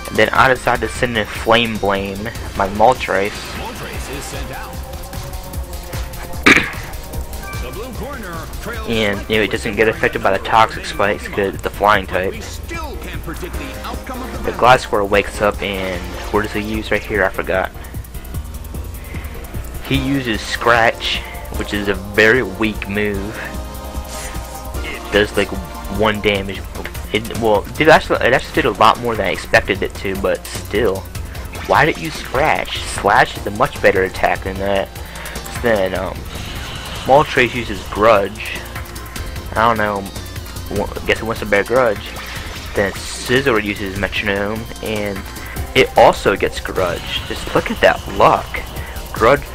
And then I decided to send in Flame Blame, my Moltres. And it doesn't get affected by the toxic spikes because it's the flying type. The Gliscor wakes up and what does he use right here? I forgot. He uses Scratch, which is a very weak move. It does like 1 damage. It actually did a lot more than I expected it to, but still. Why did you Scratch? Slash is a much better attack than that. Then Moltres uses Grudge. I don't know. I guess it wants a better Grudge. Then Scizor uses Metronome, and it also gets Grudge. Just look at that luck. Grudge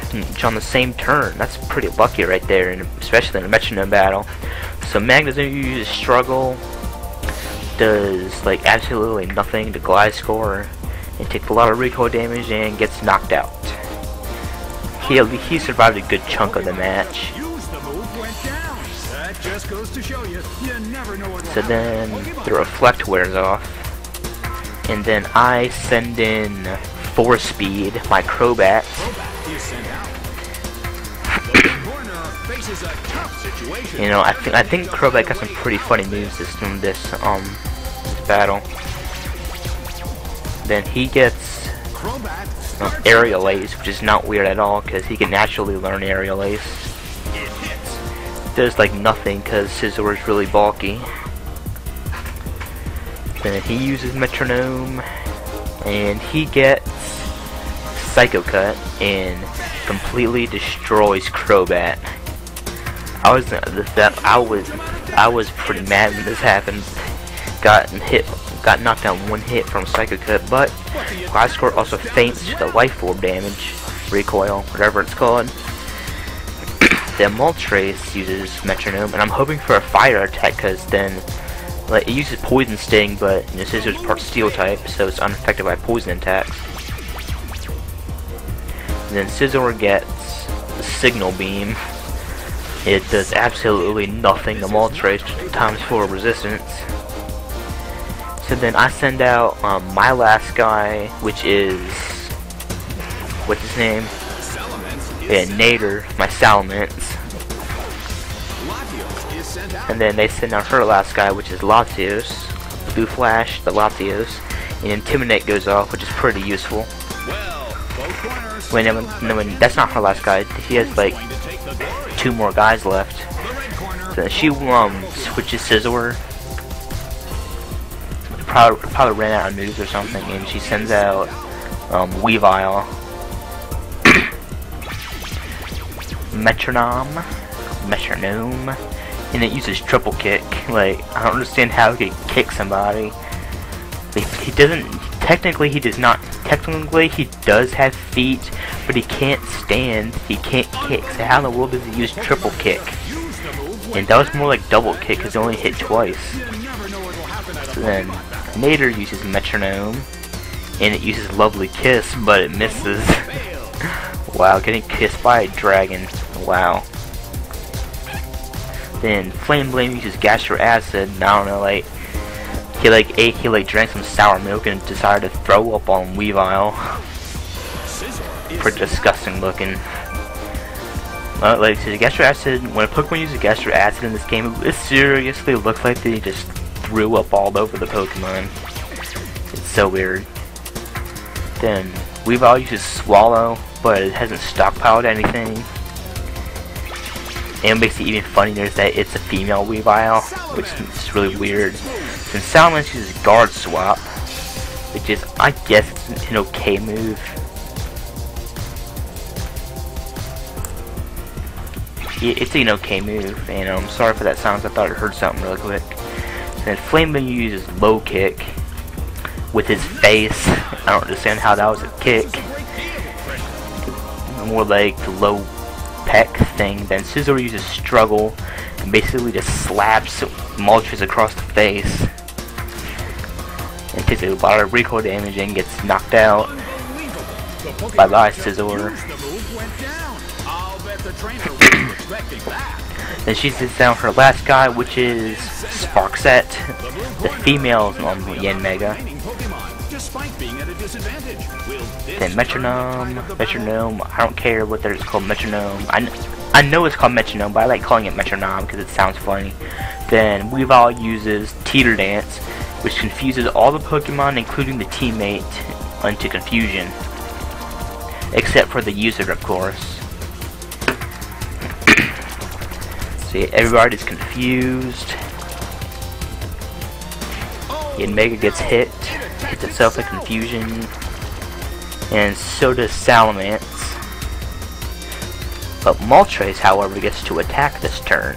on the same turn. That's pretty lucky right there, and especially in a Metronome battle. So Magnezone uses Struggle. Does like absolutely nothing to Gliscor, and takes a lot of recoil damage and gets knocked out. He survived a good chunk of the match. So then the Reflect wears off, and then I send in Force Speed, my Crobat. You know, I think Crobat got some pretty funny moves this battle. Then he gets Aerial Ace, which is not weird at all because he can naturally learn Aerial Ace. Does like nothing because Scizor is really bulky. Then he uses Metronome, and he gets Psycho Cut and completely destroys Crobat. I was pretty mad when this happened. Got knocked down 1 hit from Psycho Cut, but Gliscor also feints the Life Orb damage, recoil, whatever it's called. Then Moltres uses Metronome, and I'm hoping for a fire attack because then like, it uses Poison Sting, but you know, Scizor's part Steel type, so it's unaffected by poison attacks. And then Scizor gets Signal Beam. It does absolutely nothing to Moltres ×4 resistance. So then I send out my last guy, which is what's his name? Yeah, Nader, my Salamence. And then they send out her last guy, which is Latios. Blue Flash, the Latios, and Intimidate goes off, which is pretty useful. When that's not her last guy, he has like 2 more guys left. So she switches Scizor. Probably ran out of moves or something, and she sends out Weavile, Metronome, and it uses Triple Kick. Like, I don't understand how he could kick somebody. He doesn't. Technically, he does not. Technically, he does have feet, but he can't stand. He can't kick. So how in the world does he use Triple Kick? And that was more like Double Kick, because he only hit twice. So then Nader uses Metronome, and it uses Lovely Kiss, but it misses. Wow, getting kissed by a dragon. Wow. Then Flame Blame uses Gastric Acid, and I don't know, like he drank some sour milk and decided to throw up on Weavile. Pretty disgusting looking. Like so Gastric Acid, when a Pokemon uses Gastric Acid in this game, it seriously looks like they just threw up all over the Pokemon. It's so weird. Then Weavile uses Swallow, but it hasn't stockpiled anything. And what makes it even funnier is that it's a female Weavile, which is really weird. Then Salamence uses Guard Swap, which is, I guess, it's an okay move. It's an okay move, and I'm sorry for that sound. I thought I heard something really quick. Then Flame Blade uses Low Kick with his face. I don't understand how that was a kick. More like the low peck thing. Then Scizor uses Struggle and basically just slaps Moltres across the face. And takes a lot of recoil damage and gets knocked out. Bye bye, Scizor. Then she sits down her last guy, which is Sparkset, the female Yanmega. despite being at a disadvantage. Will this Then Metronome, I don't care what it's called, Metronome. I know it's called Metronome, but I like calling it Metronome because it sounds funny. Then Weavile uses Teeter Dance, which confuses all the Pokemon, including the teammate, into confusion. Except for the user, of course. See, everybody's confused. Mega gets hits itself in confusion, and so does Salamence. But Moltres, however, gets to attack this turn.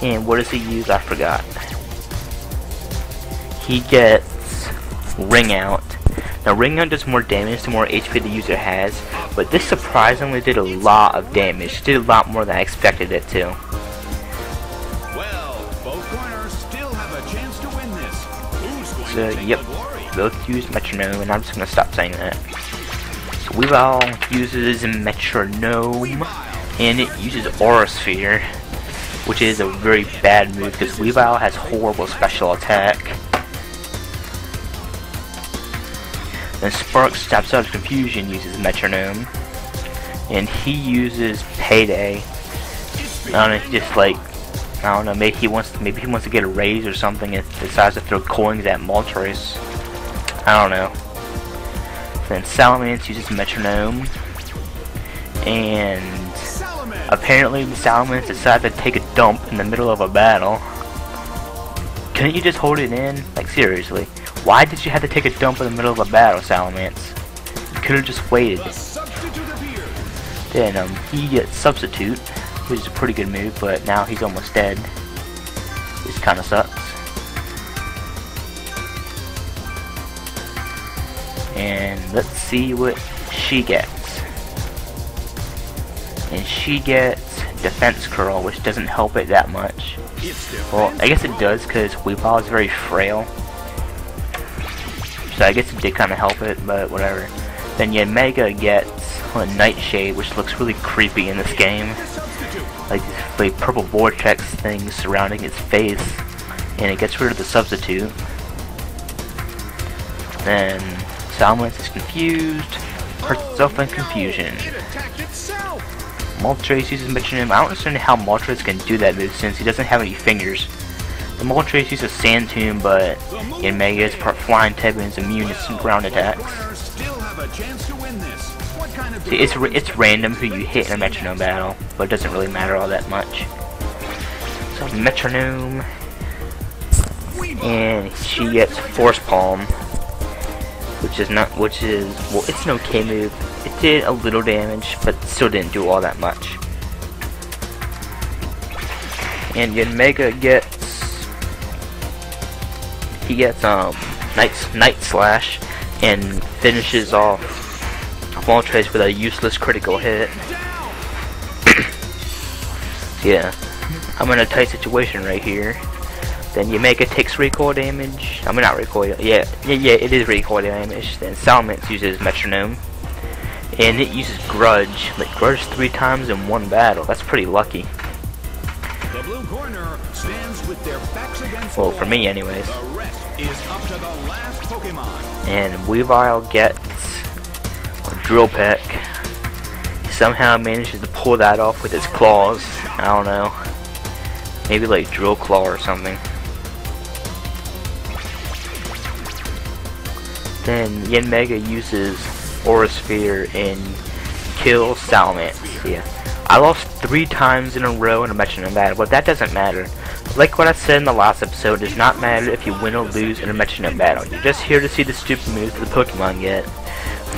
And what does he use? I forgot. He gets Ring Out. Now Ring Out does more damage the more HP the user has, but this surprisingly did a lot of damage. It did a lot more than I expected it to. So, yep, both use Metronome, and I'm just going to stop saying that. So Weavile uses Metronome, and it uses Aura Sphere, which is a very bad move, because Weavile has horrible special attack. Then Spark steps out of confusion, uses Metronome, and he uses Payday. I don't know, he just like, I don't know, maybe he wants to get a raise or something and decides to throw coins at Moltres. I don't know. Then Salamence uses Metronome, and apparently Salamence decided to take a dump in the middle of a battle. Couldn't you just hold it in? Like, seriously. Why did you have to take a dump in the middle of a battle, Salamence? You could have just waited. Then he gets Substitute, which is a pretty good move, but now he's almost dead. This kind of sucks. And let's see what she gets. And she gets Defense Curl, which doesn't help it that much. Well, I guess it does, because Weavile is very frail. So I guess it did kind of help it, but whatever. Then Mega gets Nightshade, which looks really creepy in this game. Like this like purple vortex thing surrounding its face, and it gets rid of the substitute. Then Salamence is confused, hurts itself in confusion. Moltres uses Metronome. I don't understand how Moltres can do that move since he doesn't have any fingers. The Moltres uses Sand Tomb, but Mega is part flying type and is immune to some ground attacks. See, it's random who you hit in a Metronome battle, but it doesn't really matter all that much. So Metronome, and she gets Force Palm, which is well, it's an okay move. It did a little damage, but still didn't do all that much. And Mega gets Night Slash, and finishes off Moltres with a useless critical hit. Yeah, I'm in a tight situation right here. Then Mega takes recoil damage. I mean, not recoil. Yeah, it is recoil damage. Then Salamence uses Metronome, and it uses Grudge. Like Grudge 3 times in one battle. That's pretty lucky. The blue corner stands with their backs against well, for me, anyways. The rest is up to the last Pokemon. And Weavile gets Drill Peck. He somehow manages to pull that off with his claws. I don't know. Maybe like Drill Claw or something. Then Mega uses Aura Sphere and kills Salamence. Yeah. I lost 3 times in a row in a Metronome battle, but that doesn't matter. Like what I said in the last episode, it does not matter if you win or lose in a Metronome battle. You're just here to see the stupid moves that the Pokemon get.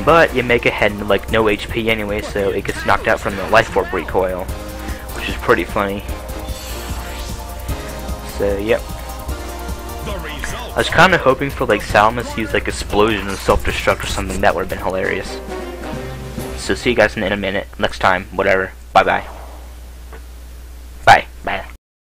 But Mega had like no HP anyway, so it gets knocked out from the Life Orb recoil, which is pretty funny. So yep. I was kind of hoping for like Salamence to use like Explosion and Self-Destruct or something. That would have been hilarious. So see you guys in a minute. Next time, whatever. Bye bye.